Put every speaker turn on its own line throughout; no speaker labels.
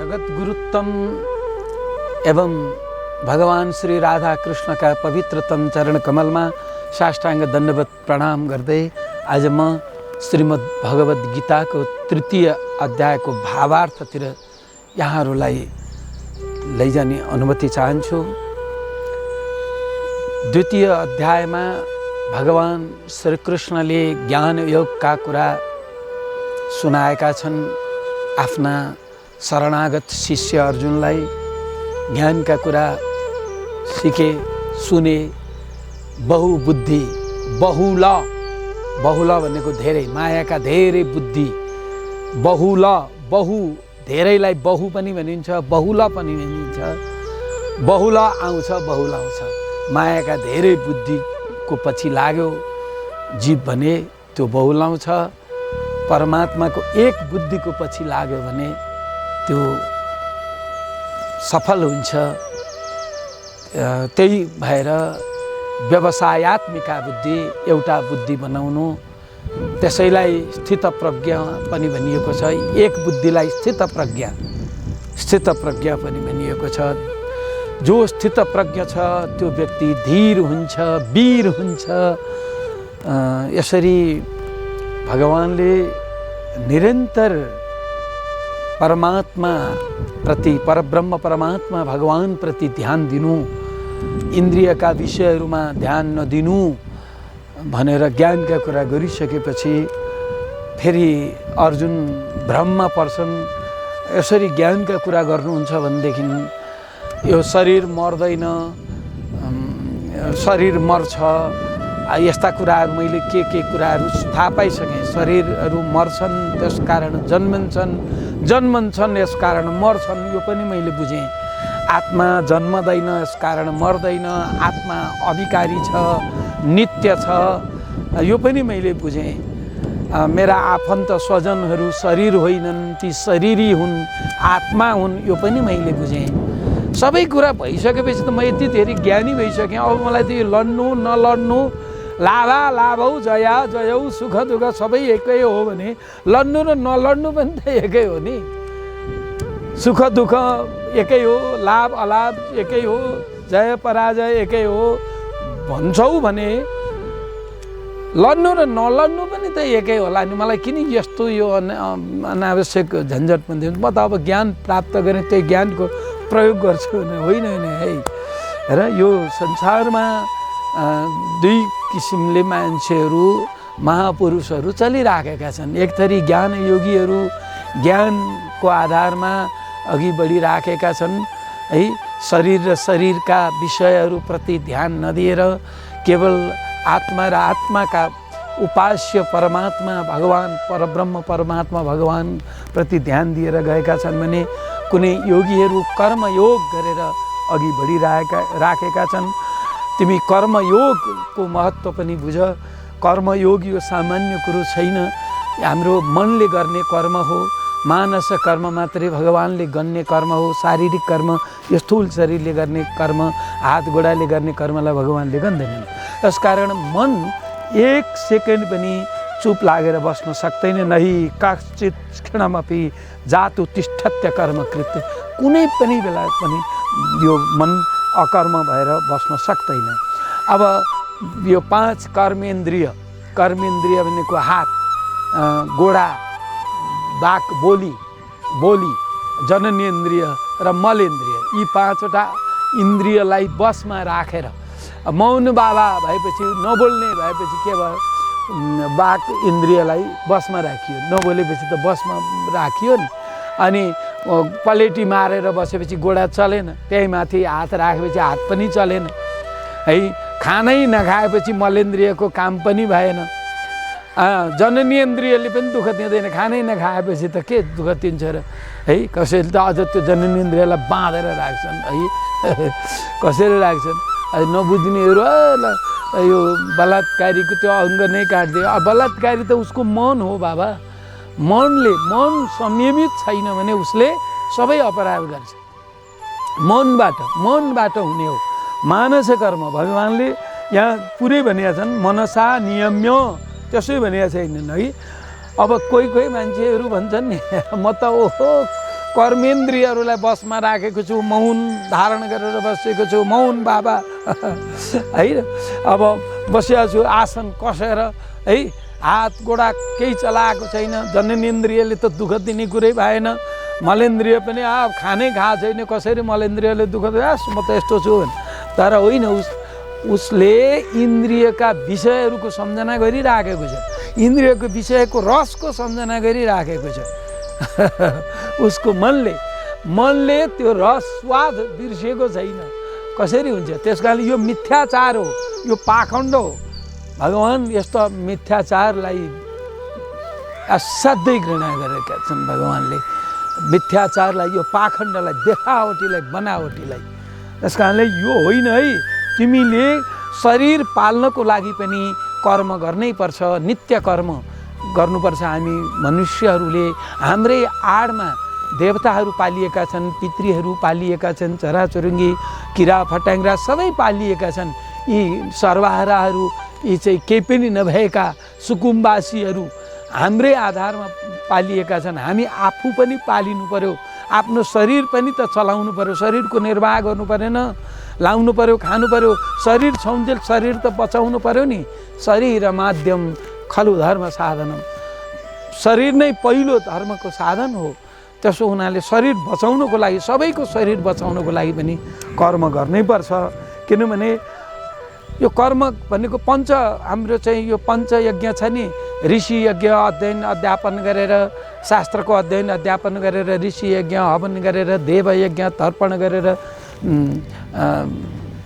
जगद्गुरुत्तम एवं भगवान श्री राधा कृष्ण का पवित्रतम चरण कमल में साष्टांग दंडवत प्रणाम गर्दै आज म श्रीमद् भगवत गीता को तृतीय अध्याय को भावार्थतिर यहाँहरूलाई लैजाने अनुमति चाहन्छु। द्वितीय अध्याय में भगवान श्री कृष्णले ज्ञान योग का कुरा सुनाएका छन्। आफ्ना शरणागत शिष्य अर्जुनलाई ज्ञान का कुरा सिके सुने। बहुबुद्धि बहुल भनेको धेरै, मायाका धेरै बुद्धि। बहु धेरैलाई बहु पनि भनिन्छ, बहुल पनि भनिन्छ। बहुल आउँछ मायाका धेरै बुद्धिको पछि लाग्यो जीव भने त्यो बहुल आउँछ। परमात्माको एक बुद्धिको पछि लाग्यो भने त्यो सफल हुन्छ। त्यही भएर व्यवसायत्मिका बुद्धि एउटा बुद्धि बनाउनु, त्यसैलाई स्थित प्रज्ञा पनि भनिएको छ। एक बुद्धिलाई स्थित प्रज्ञा पनि भनिएको छ। जो स्थित प्रज्ञ छ त्यो व्यक्ति धीर हुन्छ, वीर हुन्छ। यसरी भगवानले निरन्तर परमात्मा प्रति, परब्रह्म परमात्मा भगवान प्रति ध्यान दिनु, इन्द्रियका विषयहरूमा ध्यान नदिनु भनेर ज्ञानका कुरा गरिसकेपछि फेरि अर्जुन भ्रममा पर्छन्। यसरी ज्ञानका कुरा गर्नुहुन्छ भनेदेखि यो शरीर मर्दैन, शरीर मर्छ, यस्ता कुराहरू मैले के कुराहरू थाहा पाइसकेँ। शरीरहरू मर्छन् त्यस कारण जन्मन्छन् यस कारण मर्छन्, यो पनि मैले बुझेँ। आत्मा जन्मदैन यस कारण मर्दैन, आत्मा अधिकारी छ, नित्य छ, यो पनि मैले बुझेँ। मेरा आफन्त स्वजनहरू शरीर होइनन्, ती शरीरी हुन्, आत्मा हुन्, यो पनि मैले बुझेँ। सबै कुरा भइसकेपछि त म यति धेरै ज्ञानी भइसकेँ। अब मलाई त्यो लड्नु नलड्नु, लाभौ जया जयौ, सुख दुःख सबै एकै हो भने लड्नु र नलड्नु पनि त एकै हो नि। सुख दुःख एकै हो, लाभ अलाभ एकै हो, जय पराजय एकै हो भन्छौ भने लड्नु र नलड्नु पनि त एकै होला नि। मलाई किन यस्तो यो अनावश्यक झन्झट पनि दिनु? म त अब ज्ञान प्राप्त गरेँ, त्यही ज्ञानको प्रयोग गर्छु भने होइन है। र यो संसारमा दुई किसिमले मान्छेहरू, महापुरुषहरू चलिराखेका छन्। एक थरी ज्ञान योगीहरू ज्ञानको आधारमा अघि बढिराखेका छन् है। शरीर र शरीरका विषयहरूप्रति ध्यान नदिएर केवल आत्मा र आत्माका उपास्य परमात्मा भगवान, परब्रह्म परमात्मा भगवान प्रति ध्यान दिएर गएका छन् भने कुनै योगीहरू कर्मयोग गरेर अघि बढिराखेका छन्। तिमी कर्मयोगको महत्त्व पनि बुझ। कर्मयोग यो सामान्य कुरो छैन। हाम्रो मनले गर्ने कर्म हो, मानस कर्म मात्रै भगवानले गन्ने कर्म हो। शारीरिक कर्म, यो स्थूल शरीरले गर्ने कर्म, हात गोडाले गर्ने कर्मलाई भगवानले गन्दैनन्। त्यसकारण मन एक सेकेन्ड पनि चुप लागेर बस्न सक्दैन। नहि कश्चित् क्षणमपि जातु तिष्ठत्य कर्मकृत। कुनै पनि बेला पनि यो मन अकर्म भएर बस्न सक्दैन। अब यो 5 कर्मेन्द्रिय भनेको हात, गोडा, बाक, बोली, जननेन्द्रिय र मलेन्द्रिय, यी 5वटा इन्द्रियलाई बसमा राखेर मौन बाबा भएपछि, नबोल्ने भएपछि के भयो? बाक इन्द्रियलाई बसमा राखियो, नबोलेपछि त बसमा राखियो नि। अनि पलेटी मारेर बसेपछि गोडा चलेन, त्यही माथि हात राखेपछि हात पनि चलेन है। खानै नखाएपछि मलेन्द्रियको काम पनि भएन। जननेन्द्रियले पनि दुःख दिँदैन, खानै नखाएपछि त के दुःख दिन्छ र है। कसैले त अझ त्यो जननेन्द्रियलाई बाँधेर राख्छन् है। कसरी राख्छन्? नबुझ्नेहरू यो बलात्कारीको त्यो अङ्ग नै काटिदियो। बलात्कारी त उसको मन हो बाबा। मन संयमित छैन भने उसले सबै अपराध गर्छ। मनबाट हुने हो मानस कर्म। भगवानले यहाँ पुरै भनेका छन्, मनसा नियम्य, त्यसै भनेका छैनन् है। अब कोही मान्छेहरू भन्छन् नि, म त ओहो कर्मेन्द्रियहरूलाई बसमा राखेको छु, मौन धारण गरेर बसेको छु, मौन बाबा है। अब बसिया छु आसन कसेर है, हात गोडा केही चलाएको छैन। जननेन्द्रियले त दुःख दिने कुरै भएन, मलेन्द्रिय पनि खानै खाएको छैन, कसरी मलेन्द्रियले दुःख दियोस् म त यस्तो छु भने। तर होइन, उसले इन्द्रियका विषयहरूको सम्झना गरिराखेको छ, इन्द्रियको विषयको रसको सम्झना गरिराखेको छ। उसको मनले त्यो रस स्वाद बिर्सेको छैन। कसरी हुन्छ? त्यस कारणले यो मिथ्याचार हो, यो पाखण्ड हो। भगवान् यस्तो मिथ्याचारलाई असाध्यै घृणा गरेका छन्। भगवान्ले मिथ्याचारलाई, यो पाखण्डलाई, देखावटीलाई, बनावटीलाई। त्यस कारणले यो होइन है, तिमीले शरीर पाल्नको लागि पनि कर्म गर्नै पर्छ, नित्य कर्म गर्नुपर्छ। हामी मनुष्यहरूले हाम्रै आडमा देवताहरू पालिएका छन्, पितृहरू पालिएका छन्, चराचुरुङ्गी किरा फट्याङ्ग्रा सबै पालिएका छन्। यी सर्वहाराहरू, यी चाहिँ केही पनि नभएका सुकुम्बासीहरू हाम्रै आधारमा पालिएका छन्। हामी आफू पनि पालिनु पर्यो, आफ्नो शरीर पनि त चलाउनु पर्यो, शरीरको निर्वाह गर्नु परेन, लाउनु पर्यो, खानु पर्यो। शरीर छौन्जेल शरीर त बचाउनु पर्यो नि। शरीर माध्यम खलु धर्म साधनम, शरीर नै पहिलो धर्मको साधन हो। त्यसो हुनाले शरीर बचाउनको लागि, सबैको शरीर बचाउनको लागि पनि कर्म गर्नै पर्छ। किनभने यो कर्म भनेको हाम्रो चाहिँ यो पञ्चयज्ञ छ नि, ऋषि यज्ञ अध्ययन अध्यापन गरेर, शास्त्रको अध्ययन अध्यापन गरेर, ऋषि यज्ञ हवन गरेर, देवयज्ञ तर्पण गरेर,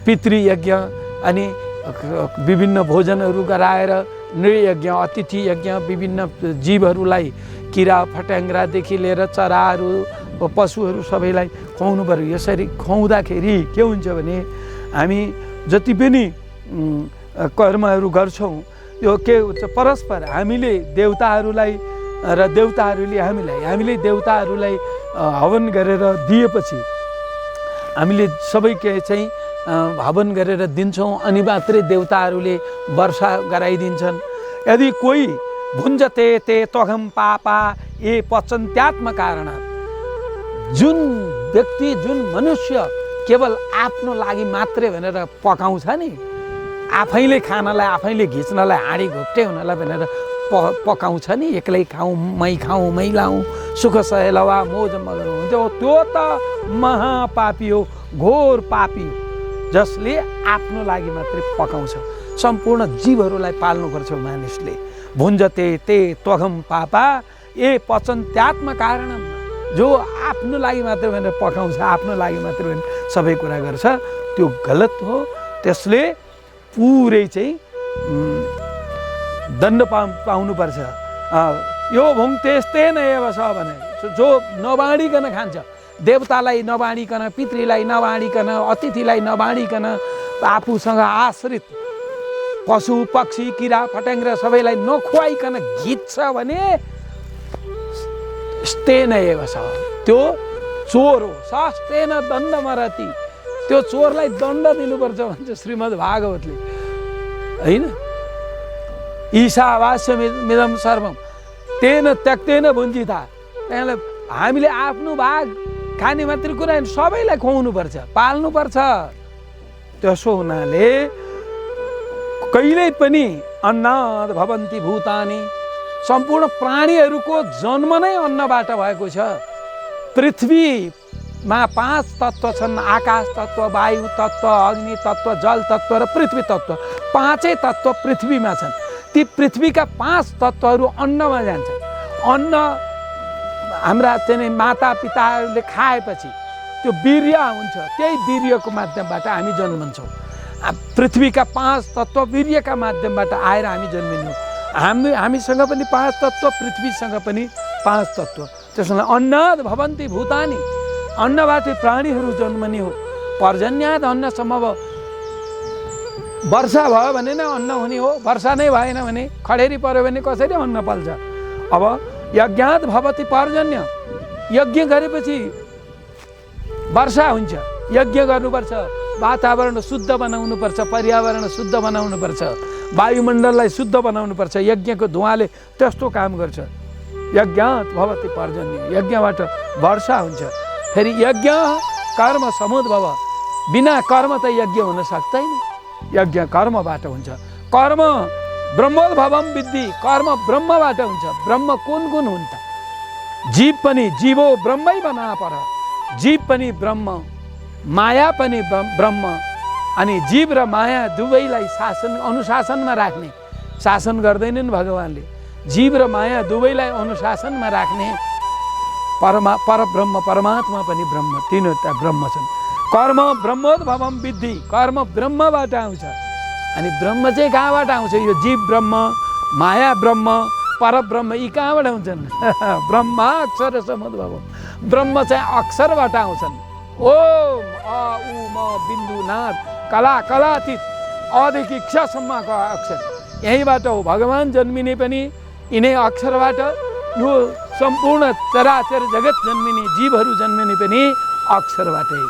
पितृयज्ञ अनि विभिन्न भोजनहरू गराएर, नृयज्ञ, अतिथि यज्ञ, विभिन्न जीवहरूलाई किरा फट्याङ्ग्रादेखि लिएर चराहरू, पशुहरू सबैलाई खुवाउनु पर्यो। यसरी खुवाउँदाखेरि के हुन्छ भने हामी जति पनि कर्महरू गर्छौँ यो के हुन्छ, परस्पर हामीले देवताहरूलाई र देवताहरूले हामीले देवताहरूलाई हवन गरेर दिएपछि हामीले सबै के चाहिँ हवन गरेर दिन्छौँ, अनि मात्रै देवताहरूले वर्षा गराइदिन्छन्। यदि कोही भुञ्जते ते त्वघम पापा ए पचन्त्यात्म कारण, जुन व्यक्ति, जुन मनुष्य केवल आफ्नो लागि मात्रै भनेर पकाउँछ नि, आफैले खानलाई, आफैले घिच्नलाई, हाँडी घोप्टे हुनलाई भनेर पकाउँछ नि, एक्लै खाउँ, मै लाउँ, सुख सहेलवा मोज मगन हुन्छ, त्यो त महापापी हो, घोर पापी हो, जसले आफ्नो लागि मात्रै पकाउँछ। सम्पूर्ण जीवहरूलाई पाल्नुपर्छ मानिसले। भुञ्जते ते त्वघम पापा ए पचन्त्यात्म कारणम, जो आफ्नो लागि मात्रै भनेर पकाउँछ, आफ्नो लागि मात्रै भनेर सबै कुरा गर्छ, त्यो गलत हो। त्यसले पुरै चाहिँ दण्ड पाउनुपर्छ। यो भुङ्क्तेस्ते नै एव छ भने, जो नबाँडिकन खान्छ, देवतालाई नबाँडिकन, पितृलाई नबाँडिकन, अतिथिलाई नबाँडिकन, आफूसँग आश्रित पशु पक्षी किरा फट्याङ्ग्रा सबैलाई नखुवाइकन घिच्छ भने स्तेन एव छ, त्यो चोर हो। सस्तेन दण्ड मरति, त्यो चोरलाई दण्ड दिनुपर्छ भन्छ श्रीमद् भागवतले, होइन? ईशावास्यमिदं सर्वम तेन त्यक्तेन भुञ्जिता। त्यहाँलाई हामीले आफ्नो भाग खाने मात्रै कुरा सबैलाई खुवाउनुपर्छ, पाल्नुपर्छ। त्यसो हुनाले कहिल्यै पनि अन्नाद् भवन्ति भूतानि, सम्पूर्ण प्राणीहरूको जन्म नै अन्नबाट भएको छ। पृथ्वीमा 5 तत्त्व छन्, आकाश तत्त्व, वायु तत्त्व, अग्नि तत्त्व, जल तत्त्व र पृथ्वी तत्त्व। 5 तत्त्व पृथ्वीमा छन्। ती पृथ्वीका 5 तत्त्वहरू अन्नमा जान्छन्। अन्न हाम्रा चाहिँ माता पिताहरूले खाएपछि त्यो वीर्य हुन्छ, त्यही वीर्यको माध्यमबाट हामी जन्मन्छौँ। पृथ्वीका 5 तत्त्व वीर्यका माध्यमबाट आएर हामी जन्मिनु। हामीसँग पनि 5 तत्त्व, पृथ्वीसँग पनि 5 तत्त्व। त्यसो अन्नाद् भवन्ति भूतानि, अन्नबाट प्राणीहरू जन्मने हो। पर्जन्याद् अन्न सम्भव, वर्षा भयो भने नै अन्न हुने हो, वर्षा नै भएन भने, खडेरी पर्यो भने कसरी अन्न पाल्छ? अब यज्ञाद् भवति पर्जन्य, यज्ञ गरेपछि वर्षा हुन्छ। यज्ञ गर्नुपर्छ, वातावरण शुद्ध बनाउनुपर्छ, पर्यावरण शुद्ध बनाउनुपर्छ, वायुमण्डललाई शुद्ध बनाउनुपर्छ। यज्ञको धुवाले त्यस्तो काम गर्छ। यज्ञात भवति पर्जन्य, यज्ञबाट वर्षा हुन्छ। फेरि यज्ञ कर्म समुद्भव, बिना कर्म त यज्ञ हुन सक्दैन, यज्ञ कर्मबाट हुन्छ। कर्म ब्रह्मोद्भवम विद्धि, कर्म ब्रह्मबाट हुन्छ। ब्रह्म कुन कुन हुन् त? जीव पनि, जीवो ब्रह्मै बना पर, जीव पनि ब्रह्म, माया पनि ब्रह्म। अनि जीव र माया दुवैलाई अनुशासनमा राख्ने, शासन गर्दैनन् भगवानले, जीव र माया दुवैलाई अनुशासनमा राख्ने परब्रह्म, परमात्मा पनि ब्रह्म, तीनवटा ब्रह्म छन्। कर्म ब्रह्मोद्भवम विद्धि, कर्म ब्रह्मबाट आउँछ। अनि ब्रह्म चाहिँ कहाँबाट आउँछ? यो जीव ब्रह्म, माया ब्रह्म, परब्रह्म, यी कहाँबाट आउँछन्? ब्रह्माक्षर समुद्भव, ब्रह्म चाहिँ अक्षरबाट आउँछन्। ओम अ उ म बिन्दु नाद कला कलातीत, अदेखि क्षसम्मको अक्षर यहीँबाट हो। भगवान जन्मिने पनि यिनै अक्षरबाट, यो सम्पूर्ण चराचर जगत जन्मिने, जीवहरू जन्मिने पनि अक्षरबाटै।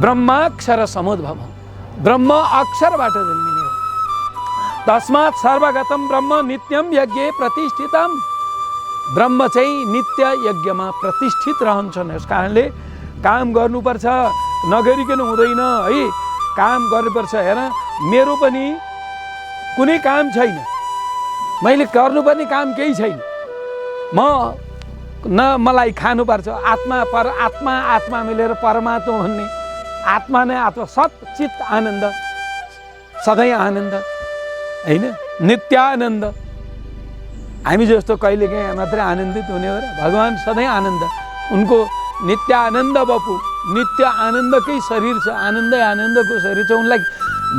ब्रह्माक्षर समुद्भव, ब्रह्म अक्षरबाट जन्मिने हो। तस्मात् सर्वगतम ब्रह्म नित्यम यज्ञ प्रतिष्ठितम, ब्रह्म चाहिँ नित्य यज्ञमा प्रतिष्ठित रहन्छन्। यस कारणले काम गर्नुपर्छ, नगरिकन हुँदैन है, काम गर्नुपर्छ। हेर, मेरो पनि कुनै काम छैन, मैले गर्नुपर्ने काम केही छैन। न मलाई खानुपर्छ, आत्मा आत्मा मिलेर परमात्मा भन्ने, आत्मा नै आत्मा, सत चित आनन्द, सधैँ आनन्द होइन, नित्यानन्द। हामी जस्तो कहिलेकाहीँ मात्रै आनन्दित हुने हो र? भगवान सधैँ आनन्द, उनको नित्यानन्द बपु, नित्य आनन्दकै शरीर छ, आनन्दै आनन्दको शरीर छ। उनलाई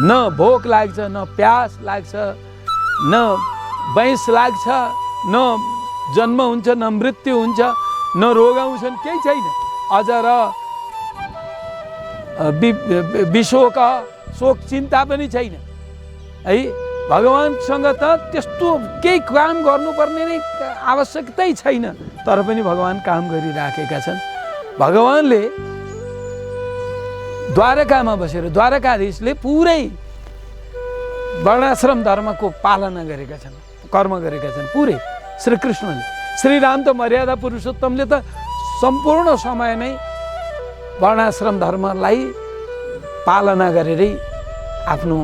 न भोक लाग्छ, न प्यास लाग्छ, न बैंस लाग्छ, न जन्म हुन्छ, न मृत्यु हुन्छ, न रोग आउँछन्, केही छैन। अझ र विशोक, शोक चिन्ता पनि छैन है। भगवानसँग त त्यस्तो केही काम गर्नुपर्ने नै आवश्यकतै छैन, तर पनि भगवान काम गरिराखेका छन्। भगवानले द्वारकामा बसेर, द्वारकाधीशले पुरै वर्णाश्रम धर्मको पालना गरेका छन्, कर्म गरेका छन् पुरै। श्रीकृष्णले, श्रीराम त मर्यादा पुरुषोत्तमले त सम्पूर्ण समय नै वर्णाश्रम धर्मलाई पालना गरेरै आफ्नो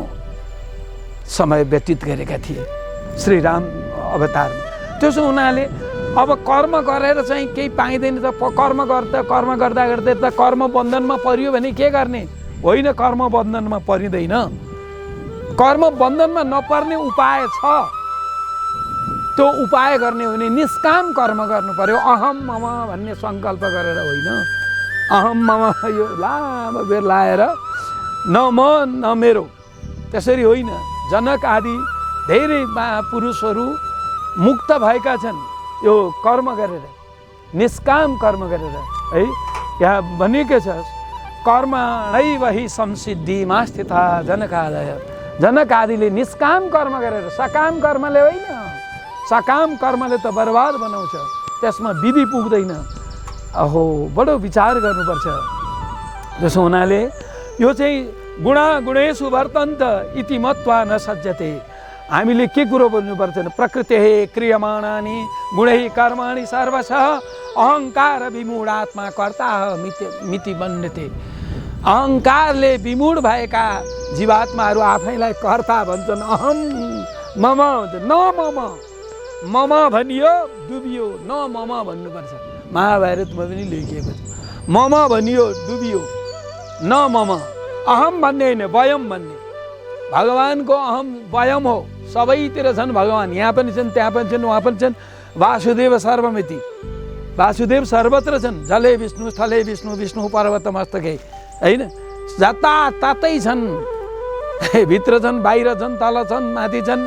समय व्यतीत गरेका थिए श्रीराम अवतारमा। त्यसो हुनाले अब कर्म गरेर चाहिँ केही पाइँदैन त, कर्म गर्दा गर्दै त कर्म बन्धनमा परियो भने के गर्ने? होइन, कर्म बन्धनमा परिँदैन। कर्म बन्धनमा नपर्ने उपाय छ, त्यो उपाय गर्ने हो भने निष्काम कर्म गर्नु पर्यो। अहम मम भन्ने सङ्कल्प गरेर होइन, अहम मम यो लामो बेर लाएर न म न मेरो, त्यसरी होइन। जनक आदि धेरै महापुरुषहरू मुक्त भएका छन् यो कर्म गरेर, निष्काम कर्म गरेर है। यहाँ भनेको छ कर्मणैव हि संसिद्धि मास्थिता जनकादय, जनक आदिले निष्काम कर्म गरेर, सकाम कर्मले होइन। सकाम कर्मले त बर्बाद बनाउँछ, त्यसमा विधि पुग्दैन। अहो, बडो विचार गर्नुपर्छ। त्यसो हुनाले यो चाहिँ गुणा गुणेषु वर्तन्त इति मत्वा न सज्जते, हामीले के कुरो बोल्नुपर्छ? प्रकृते क्रियमाणानि गुणै कर्माणि सर्वशः अहङ्कार विमूढात्मा कर्ता मिति मन्यते। अहङ्कारले विमूढ भएका जीवात्माहरू आफैलाई कर्ता भन्छन्। अहम मम, न मम, मम भनियो डुबियो, न मम भन्नुपर्छ। महाभारतमा पनि लेखिएको छ, मम भनियो डुबियो, न मम। अहम भन्ने होइन, वयम भन्ने। भगवानको अहम वयम हो, सबैतिर छन् भगवान, यहाँ पनि छन्, त्यहाँ पनि छन्, उहाँ पनि छन्। वासुदेव सर्वमिति, वासुदेव सर्वत्र छन्। जले विष्णु, स्थले विष्णु, विष्णु पर्वत मस्तके होइन, जताततै छन्। भित्र छन्, बाहिर छन्, तल छन्, माथि छन्,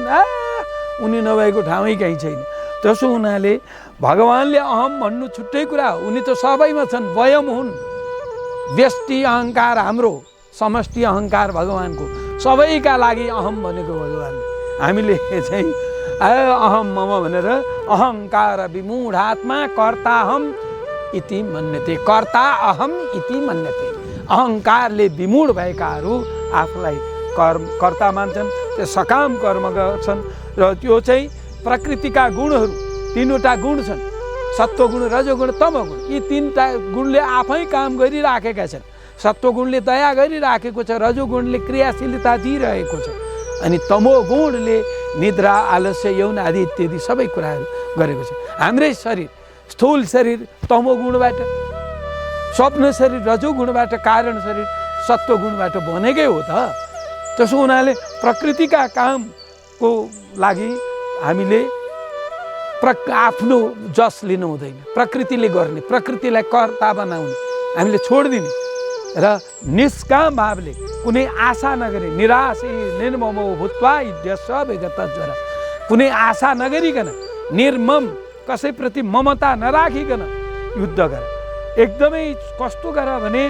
उनी नभएको ठाउँै कहीँ छैन। त्यसो हुनाले भगवानले अहम भन्नु छुट्टै कुरा हो, उनी त सबैमा छन्, वयम हुन्। व्यष्टि अहङ्कार हाम्रो, समष्टि अहङ्कार भगवानको, सबैका लागि अहम भनेको भगवान। हामीले चाहिँ अहम मम भनेर अहङ्कार विमूढात्मा कर्ताहम इति मन्यते, कर्ता अहम इति मन्यते। अहङ्कारले विमूढ भएकाहरू आफूलाई कर्ता मान्छन्, त्यो सकाम कर्म गर्छन्। र त्यो चाहिँ प्रकृतिका गुणहरू, तीनवटा गुण छन्, सत्वगुण, रजोगुण, तमोगुण। यी तीनटा गुणले आफै काम गरिराखेका छन्। सत्वगुणले दया गरिराखेको छ, रजोगुणले क्रियाशीलता दिइरहेको छ, अनि तमोगुणले निद्रा, आलस्य, यौन आदि इत्यादि सबै कुराहरू गरेको छ। हाम्रै शरीर, स्थूल शरीर तमोगुणबाट, स्वप्न शरीर रजोगुणबाट, कारण शरीर सत्वगुणबाट बनेकै हो त। त्यसो हुनाले प्रकृतिका कामको लागि हामीले आफ्नो जस लिनु हुँदैन। प्रकृतिले गर्ने, प्रकृतिलाई कर्ता बनाउने हामीले छोडिदिने र निष्काम भावले कुनै आशा नगरी, निराशै निर्ममो भूत्वा युध्यस्व विगतज्वर, कुनै आशा नगरिकन, निर्मम, कसैप्रति ममता नराखिकन युद्ध गर। एकदमै कस्तो गर भने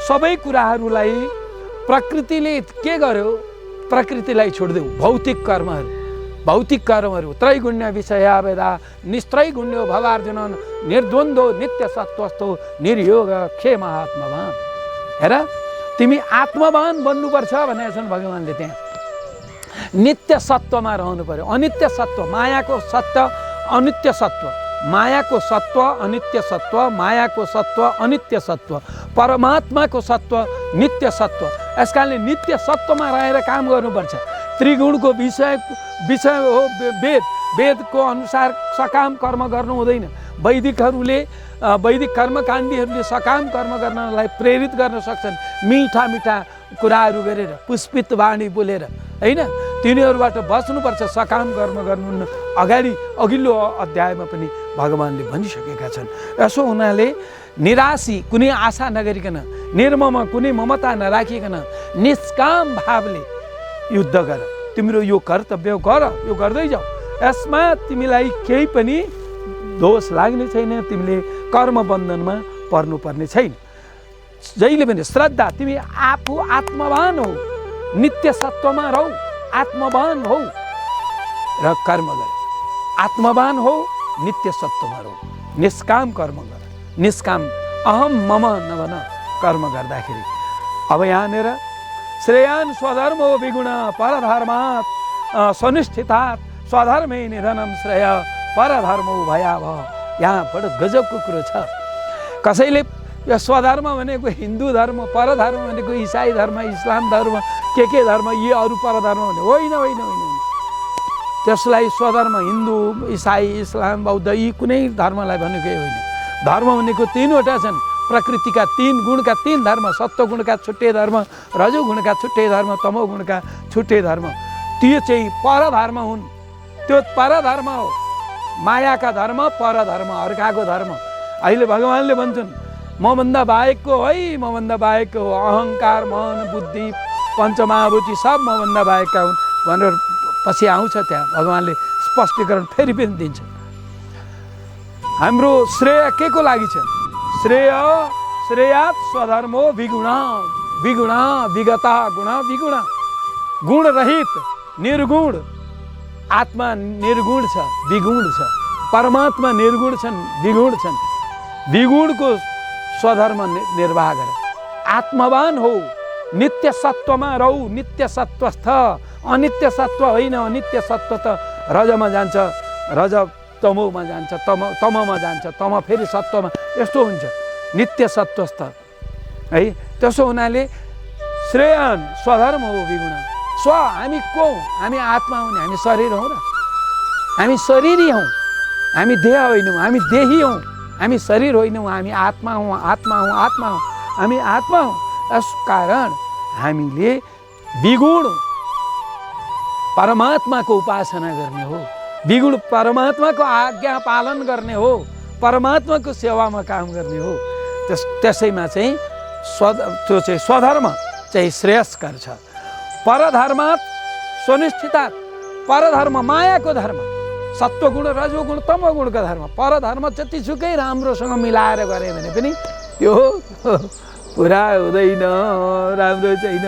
सबै कुराहरूलाई प्रकृतिले के गर्यो, प्रकृतिलाई छोडिदेऊ। भौतिक कर्महरू त्रैगुण्य विषया वेदा निस्त्रैगुण्यो भवार्जुन निर्द्वन्द्वो नित्य सत्वस्थो निर्योग क्षेम आत्मवान। हेर, तिमी आत्मवान बन्नुपर्छ भनेका छन् भगवान्ले। त्यहाँ नित्य सत्वमा रहनु पर्यो। अनित्य सत्व, मायाको सत्व, अनित्य सत्व, मायाको सत्व, अनित्य सत्व, मायाको सत्व, अनित्य सत्व, परमात्माको सत्व, नित्य सत्व। यस कारणले नित्य सत्वमा रहेर काम गर्नुपर्छ। त्रिगुणको विषय हो वेद। वेदको अनुसार सकाम कर्म गर्नु हुँदैन। वैदिक कर्मकाण्डीहरूले सकाम कर्म गर्नलाई प्रेरित गर्न सक्छन्, मिठा मिठा कुराहरू गरेर, पुष्पित वाणी बोलेर, होइन? तिनीहरूबाट बच्नुपर्छ। सकाम कर्म गर्नुहुन्न। अघिल्लो अध्यायमा पनि भगवान्ले भनिसकेका छन्। यसो हुनाले निराशी, कुनै आशा नगरिकन, निर्मम, कुनै ममता नराखिकन, निष्काम भावले युद्ध गर। तिम्रो यो कर्तव्य गर, यो गर्दै जाऊ। यसमा तिमीलाई केही पनि दोष लाग्ने छैन। तिमीले कर्म बन्धनमा पर्नुपर्ने छैन। जहिले पनि श्रद्धा, तिमी आफू आत्मवान हो, नित्य सत्वमा रह, आत्मवान हो र कर्म गर। आत्मवान हो, नित्य सत्वमा रह, निष्काम कर्म गर। निष्काम अहम मम नभन कर्म गर्दाखेरि। अब यहाँनिर श्रेयान स्वधर्मो विगुण परधर्मात् सुनिष्ठितात् स्वधर्मे निधनम श्रेय परधर्मो भयावह। यहाँ बडो गजबको कुरो छ। कसैले यो स्वधर्म भनेको हिन्दू धर्म, परधर्म भनेको इसाई धर्म, इस्लाम धर्म, के धर्म, यी अरू परधर्म भने होइन। त्यसलाई स्वधर्म हिन्दू, इसाई, इस्लाम, बौद्ध यी कुनै धर्मलाई भनेकै होइन। धर्म भनेको तीनवटा छन्। प्रकृतिका तीन गुणका तीन धर्म, सत्वगुणका छुट्टै धर्म, रजोगुणका छुट्टै धर्म, तमोगुणका छुट्टै धर्म। त्यो चाहिँ परधर्म हुन्। त्यो परधर्म हो। मायाका धर्म परधर्म, अर्काको धर्म। अहिले भगवान्ले भन्छन् मभन्दा बाहेकको है, मभन्दा बाहेकको हो। अहङ्कार, मन, बुद्धि, पञ्चमहाभूति सब मभन्दा बाहेकका हुन् भनेर पछि आउँछ। त्यहाँ भगवान्ले स्पष्टीकरण फेरि पनि दिन्छ। हाम्रो श्रेय के को लागि छ? श्रेयात् स्वधर्मो विगुण, विगुण विगता गुण, विगुण गुणरहित, निर्गुण। आत्मा निर्गुण छ, विगुण छ। परमात्मा निर्गुण छन्, विगुण छन्। विगुणको स्वधर्म निर्वाह गर। आत्मवान हो, नित्य सत्वमा रहु, नित्य सत्वस्थ। अनित्य सत्व होइन। अनित्य सत्व त रजमा जान्छ, रज तमोमा जान्छ, तममा जान्छ, तम फेरि सत्वमा। यस्तो हुन्छ नित्य सत्वस्थ है। त्यसो हुनाले श्रेयान स्वधर्म हो विगुण। हामी को हौँ? हामी आत्मा हौँ नि। हामी शरीर हौँ र? हामी शरीरी हौँ। हामी देह होइनौँ, हामी देही हौँ। हामी शरीर होइनौँ, हामी आत्मा हौँ, आत्मा हौँ, आत्मा हौँ। हामी आत्मा हौँ। यस कारण हामीले विगुण परमात्माको उपासना गर्ने हो। विगुण परमात्माको आज्ञा पालन गर्ने हो। परमात्माको सेवामा काम गर्ने हो। त्यसैमा चाहिँ त्यो चाहिँ स्वधर्म चाहिँ श्रेयस्कर छ। परधर्मात् सुनिष्ठितात्, परधर्म मायाको धर्म, सत्वगुण, रजोगुण, तमोगुणको धर्म। परधर्म जतिसुकै राम्रोसँग मिलाएर गरे भने पनि त्यो पुरा हुँदैन, राम्रो छैन।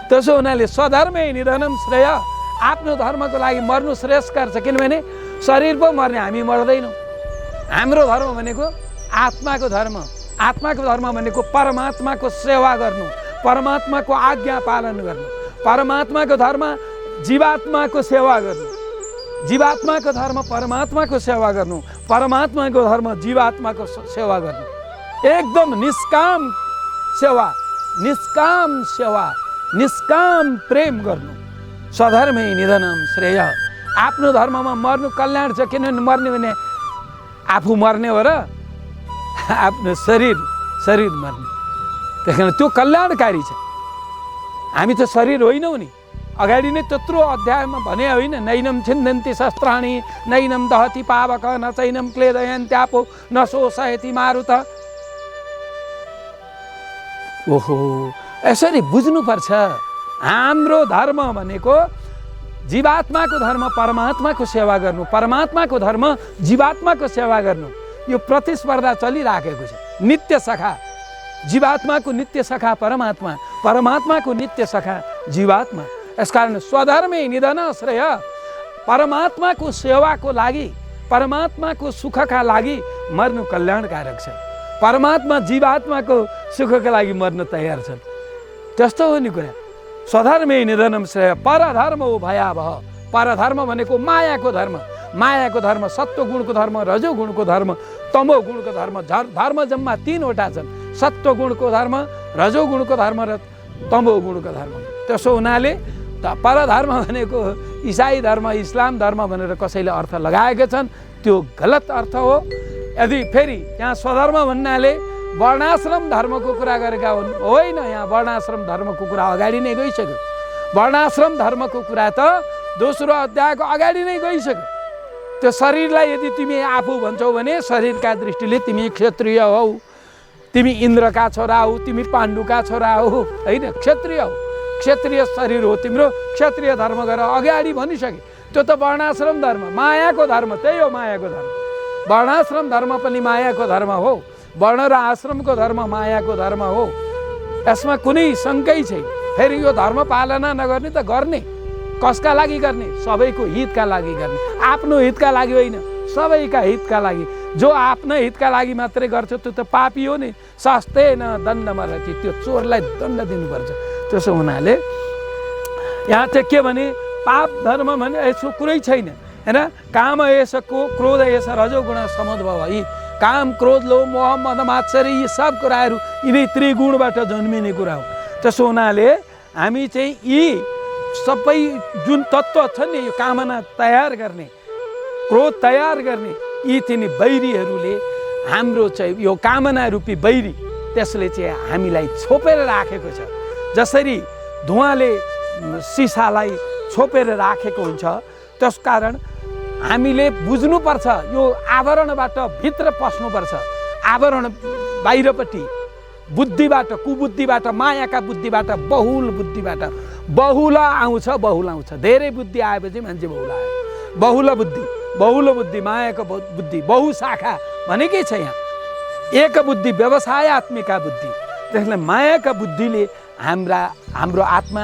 त्यसो हुनाले स्वधर्मे निधनम श्रेय। आफ्नो धर्मको लागि मर्नु श्रेयस्कर छ। किनभने शरीर पो मर्ने, हामी मर्दैनौँ। हाम्रो धर्म भनेको आत्माको धर्म। आत्माको धर्म भनेको परमात्माको सेवा गर्नु, परमात्माको आज्ञा पालन गर्नु। परमात्माको धर्म जीवात्माको सेवा गर्नु, जीवात्माको धर्म परमात्माको सेवा गर्नु। परमात्माको धर्म जीवात्माको सेवा गर्नु, एकदम निष्काम सेवा, निष्काम प्रेम गर्नु। स्वधर्मै निधनम श्रेय। आफ्नो धर्ममा मर्नु कल्याण छ, किनभने मर्ने भने आफू मर्ने हो र आफ्नो शरीर मर्ने, त्यस कारण त्यो कल्याणकारी छ। हामी त शरीर होइनौँ नि, अगाडि नै त्यत्रो अध्यायमा भने होइन, नैनम छिन्दन्ति शस्त्राणि नैनम दहति पावक न चैनम क्लेदयन्त्यापो न शोषयति मारुत। ओहो, यसरी बुझ्नुपर्छ। हाम्रो धर्म भनेको जीवात्माको धर्म परमात्माको सेवा गर्नु, परमात्माको धर्म जीवात्माको सेवा गर्नु। यो प्रतिस्पर्धा चलिराखेको छ। नित्य सखा जीवात्माको नित्य सखा परमात्मा, परमात्माको नित्य सखा जीवात्मा। यसकारण स्वधर्मै निधन श्रेय। परमात्माको सेवाको लागि, परमात्माको सुखका लागि मर्नु कल्याणकारक छ। परमात्मा जीवात्माको सुखका लागि मर्न तयार छन्। त्यस्तो हो नि कुरा। स्वधर्मै निधनम श्रेय। परधर्म हो भयावह। परधर्म भनेको मायाको धर्म। मायाको धर्म सत्वगुणको धर्म, रजोगुणको धर्म, तमोगुणको धर्म। धर्म जम्मा 3वटा छन्, सत्वगुणको धर्म, रजोगुणको धर्म र तमोगुणको धर्म। त्यसो हुनाले परधर्म भनेको इसाई धर्म, इस्लाम धर्म भनेर कसैले अर्थ लगाएका छन्, त्यो गलत अर्थ हो। यदि फेरि यहाँ स्वधर्म भन्नाले वर्णाश्रम धर्मको कुरा गरेका हुन्, होइन। यहाँ वर्णाश्रम धर्मको कुरा अगाडि नै गइसक्यो। वर्णाश्रम धर्मको कुरा त दोस्रो अध्यायको अगाडि नै गइसक्यो। त्यो शरीरलाई यदि तिमी आफू भन्छौ भने शरीरका दृष्टिले तिमी क्षत्रिय हौ, तिमी इन्द्रका छोरा हौ, तिमी पाण्डुका छोरा हौ, होइन, क्षत्रिय हौ, क्षत्रिय शरीर हो तिम्रो, क्षत्रिय धर्म गर अगाडि भनिसके। त्यो त वर्णाश्रम धर्म, मायाको धर्म, त्यही हो मायाको धर्म। वर्णाश्रम धर्म पनि मायाको धर्म हो। वर्ण र आश्रमको धर्म मायाको धर्म हो। यसमा कुनै शङ्कै छैन। फेरि यो धर्म पालना नगर्ने त गर्ने कसका लागि गर्ने? सबैको हितका लागि गर्ने, आफ्नो हितका लागि होइन, सबैका हितका लागि। जो आफ्नो हितका लागि मात्रै गर्छ त्यो त पापी हो नि। सस्तेन दण्डमा रची, त्यो चोरलाई दण्ड दिनुपर्छ। त्यसो हुनाले यहाँ चाहिँ के भने पाप धर्म भने यसो कुरै छैन, होइन। काम एष क्रोध एष रजोगुण समुद्भव। यी काम, क्रोध, लोभ, मोह, मद, मात्सर्य, यी सब कुराहरू यिनै त्रिगुणबाट जन्मिने कुरा हो। त्यसो हुनाले हामी चाहिँ यी सबै जुन तत्त्व छन् नि, यो कामना तयार गर्ने, क्रोध तयार गर्ने, यी तिनी बैरीहरूले हाम्रो चाहिँ यो कामना रूपी बैरी, त्यसले चाहिँ हामीलाई छोपेर राखेको छ। जसरी धुवाँले सिसालाई छोपेर राखेको हुन्छ, त्यसकारण हामीले बुझ्नुपर्छ यो आवरणबाट भित्र पस्नुपर्छ। आवरण बाहिरपट्टि बुद्धिबाट, कुबुद्धिबाट, मायाका बुद्धिबाट, बहुल बुद्धिबाट बहुल आउँछ, धेरै बुद्धि आएपछि मान्छे बहुल आयो। बहुल बुद्धि मायाको बुद्धि, बहुशाखा भनेकै छ यहाँ। एक बुद्धि व्यवसायत्मिका बुद्धि। त्यसले मायाका बुद्धिले हाम्रो आत्मा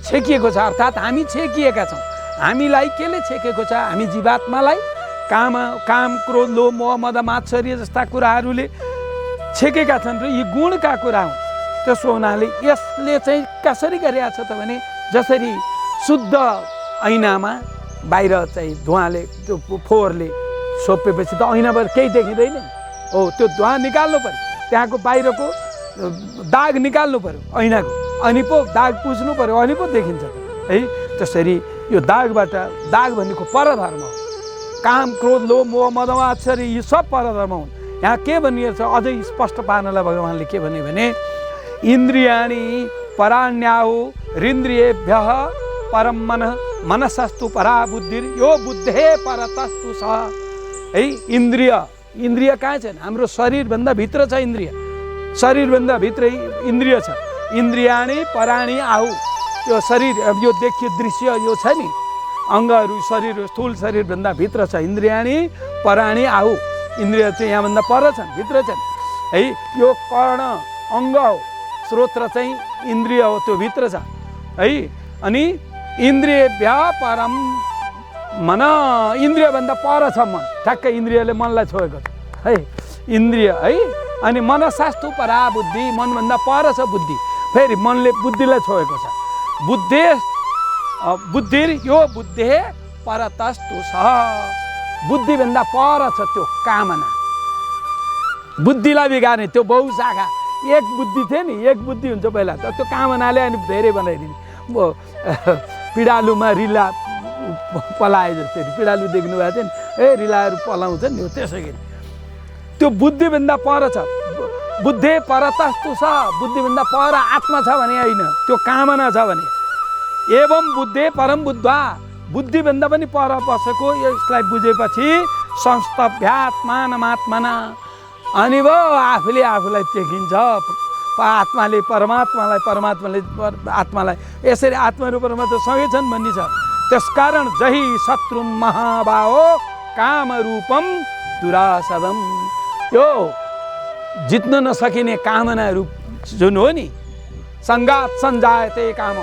छेकिएको छ, अर्थात् हामी छेकिएका छौँ। हामीलाई केले छेकेको छ? हामी जीवात्मालाई काम, क्रोध, लोभ, मोह, मद, मात्सर्य जस्ता कुराहरूले छेकेका छन् र यी गुणका कुरा हुन्। त्यसो हुनाले यसले चाहिँ कसरी गरिरहेको छ त भने, जसरी शुद्ध ऐनामा बाहिर चाहिँ धुवाँले, त्यो फोहोरले छोपेपछि त ऐनाबाट केही देखिँदैन हो, त्यो धुवाँ निकाल्नु पर्यो, त्यहाँको बाहिरको दाग निकाल्नु पर्यो ऐनाको, अनि पो दाग पुज्नु पर्यो, अनि पो देखिन्छ है। त्यसरी यो दाग भनेको परधर्म हो। काम, क्रोध, लोभ, मोह, मद, मात्सर्य यी सब परधर्म हुन्। यहाँ के भनिएको छ अझै स्पष्ट पार्नलाई भगवान्ले के भन्यो भने, इन्द्रियाणि पराण्याहु हृन्द्रियेभ्यः परम मनसस्तु परा बुद्धिर यो बुद्धे परतस्तु सह। है, इन्द्रिय कहाँ छन्? हाम्रो शरीरभन्दा भित्र छ इन्द्रिय, शरीरभन्दा भित्रै इन्द्रिय छ। इन्द्रियाणि पराणी आहु, यो शरीर, यो देखियो दृश्य यो छ नि, अङ्गहरू, शरीर, स्थूल शरीरभन्दा भित्र छ। इन्द्रियाणि पराणी आहु, इन्द्रिय चाहिँ यहाँभन्दा पर छन्, भित्र छन् है। यो कर्ण अङ्ग हो, श्रोत्र चाहिँ इन्द्रिय हो, त्यो भित्र छ है। अनि इन्द्रियभ्य परम मन, इन्द्रियभन्दा पर छ मन, ठ्याक्कै इन्द्रियले मनलाई छोएको छ है, इन्द्रिय है। अनि मनसास्तु परा बुद्धि, मनभन्दा पर छ बुद्धि, फेरि मनले बुद्धिलाई छोएको छ। बुद्धि यो बुद्धे परतस्तु सह, बुद्धिभन्दा पर छ त्यो कामना। बुद्धिलाई बिगार्ने त्यो बहुशाखा। एक बुद्धि थियो नि, एक बुद्धि हुन्छ पहिला, त त्यो कामनाले अनि धेरै बनाइदिने। पिँडालुमा रिला पलाए जस्तै, पिँडालु देख्नु भएको थियो नि, रिलाहरू पलाउँछ नि, त्यसै गरी त्यो बुद्धिभन्दा पर छ। बुद्धे परतस्तु छ, बुद्धिभन्दा पर आत्मा छ भने होइन, त्यो कामना छ भने। एवं बुद्धे परम बुद्धा, बुद्धिभन्दा पनि पर बसेको यसलाई बुझेपछि संस्तभ्यात्मानमात्मना, अनि भो आफूले आफूलाई टेकिन्छ। आत्माले परमात्मालाई, परमात्माले आत्मालाई, यसरी आत्मा र परमात्मा सँगै छन् भन्ने छ। त्यसकारण जही शत्रु महाबाहो कामरूपम दुरासदम, यो जित्न नसकिने कामनाहरू जुन हो नि, सङ्गात सञ्जायते काम,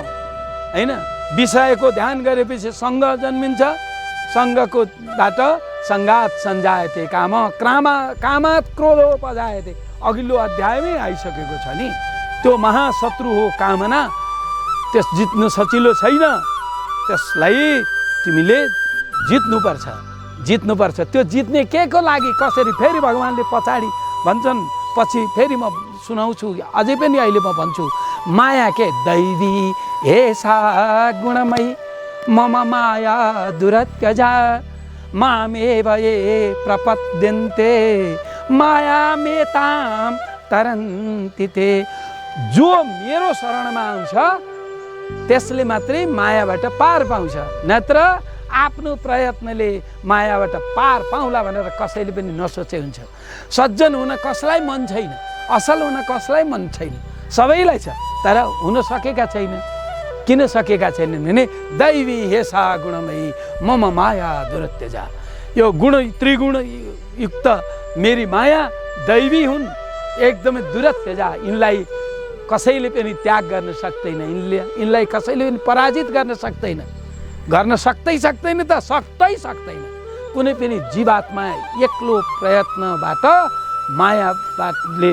होइन? विषयको ध्यान गरेपछि सङ्ग जन्मिन्छ, सङ्गकोबाट सङ्गात सञ्जायते काम, कामात क्रोधोपजायते, अघिल्लो अध्यायमै आइसकेको छ नि। त्यो महाशत्रु हो कामना, त्यस जित्नु सजिलो छैन, त्यसलाई तिमीले जित्नुपर्छ। त्यो जित्ने के को लागि, कसरी? फेरि भगवान्ले पछाडि भन्छन्, पछि फेरि म सुनाउँछु, अझै पनि अहिले म भन्छु। माया के दैवी हेसा गुणमयी मम माया दुरत्यजा मामेव ये प्रपद्यन्ते मायामेताम तरन्ति ते। जो मेरो शरणमा आउँछ त्यसले मात्रै मायाबाट पार पाउँछ, नत्र आफ्नो प्रयत्नले मायाबाट पार पाउला भनेर कसैले पनि नसोचे हुन्छ। सज्जन हुन कसलाई मन छैन, असल हुन कसलाई मन छैन, सबैलाई छ, तर हुन सकेका छैन। किन सकेका छैनन् भने दैवी हेसा गुणमयी मम माया दुरत्यजा, यो गुण त्रिगुण युक्त मेरी माया दैवी हुन्, एकदमै दुरत्यजा, यिनलाई कसैले पनि त्याग गर्न सक्दैन, यिनलाई कसैले पनि पराजित गर्न सक्दैन, सक्दैन त सक्दैन। कुनै पनि जीवात्मा एक्लो प्रयत्नबाट मायाले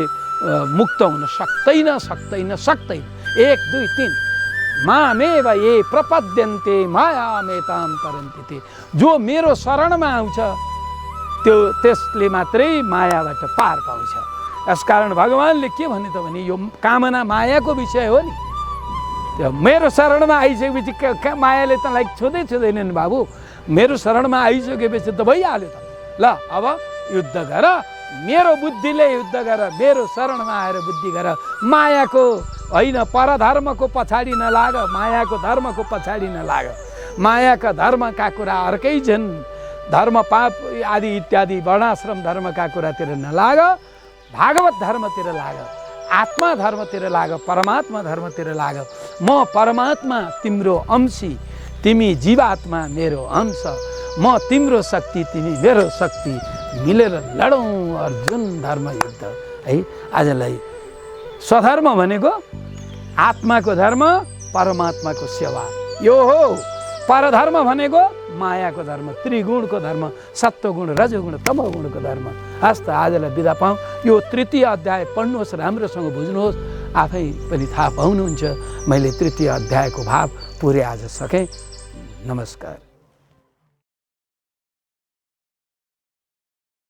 मुक्त हुन सक्दैन। 1 2 3 मामेव ये प्रपद्यन्ते मायामेताम तरन्ति ते। जो मेरो शरणमा आउँछ त्यसले मात्रै मायाबाट पार पाउँछ। यसकारण भगवान्ले के भने त भने यो कामना मायाको विषय हो नि। त्यो मेरो शरणमा आइसकेपछि मायाले तँलाई छुँदैन नि बाबु, मेरो शरणमा आइसकेपछि त भइहाल्यो त। ल अब युद्ध गर, मेरो बुद्धिले युद्ध गर, मेरो शरणमा आएर बुद्धि गर। मायाको होइन, परधर्मको पछाडि नलाग, मायाको धर्मको पछाडि नलाग। मायाका धर्मका कुरा अर्कै छन्, धर्म पाप आदि इत्यादि वर्णाश्रम धर्मका कुरातिर नलाग, भागवत धर्मतिर लाग, आत्मा धर्मतिर लाग, परमात्मा धर्मतिर लाग। म परमात्मा तिम्रो अंशी, तिमी जीवात्मा मेरो अंश, म तिम्रो शक्ति तिमी मेरो शक्ति, मिलेर लडौँ अर्जुन धर्म युद्ध। है, आजलाई स्वधर्म भनेको आत्माको धर्म, परमात्माको सेवा, यो हो। परधर्म भनेको मायाको धर्म, त्रिगुणको धर्म, सत्वगुण रजोगुण तमोगुणको धर्म। हस् त, आजलाई बिदा पाऊँ। यो 3य अध्याय पढ्नुहोस्, राम्रोसँग बुझ्नुहोस्, आफै पनि थाहा पाउनुहुन्छ। मैले 3य अध्यायको भाव पुरै आज सकेँ। नमस्कार।